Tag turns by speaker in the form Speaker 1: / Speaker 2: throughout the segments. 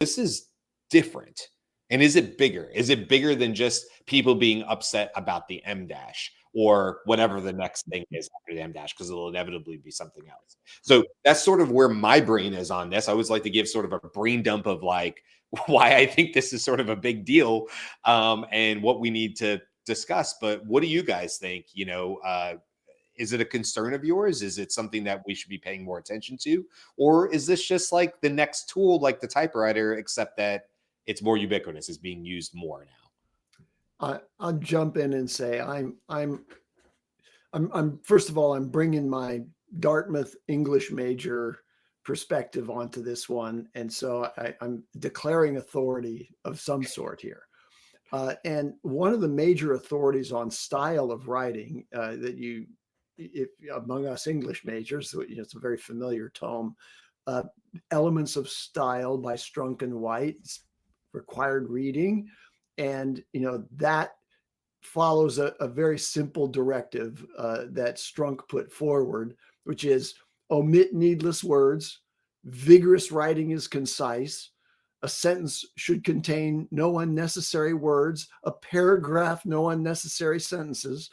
Speaker 1: this is different. And is it bigger? Is it bigger than just people being upset about the M dash or whatever the next thing is after the M dash? Because it'll inevitably be something else. So that's sort of where my brain is on this. I always like to give sort of a brain dump of like why I think this is sort of a big deal, and what we need to discuss. But what do you guys think? Is it a concern of yours? Is it something that we should be paying more attention to? Or is this just like the next tool, like the typewriter, except that it's more ubiquitous, is being used more now?
Speaker 2: I'll jump in and say I'm first of all, I'm bringing my Dartmouth English major perspective onto this one, and so I'm declaring authority of some sort here. And one of the major authorities on style of writing that if among us English majors, it's a very familiar tome. Uh, Elements of Style by Strunk White, required reading, and that follows a very simple directive that Strunk put forward, which is omit needless words, vigorous writing is concise, a sentence should contain no unnecessary words, a paragraph no unnecessary sentences,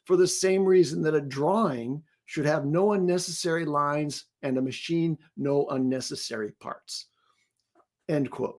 Speaker 2: for the same reason that a drawing should have no unnecessary lines and a machine no unnecessary parts. End quote.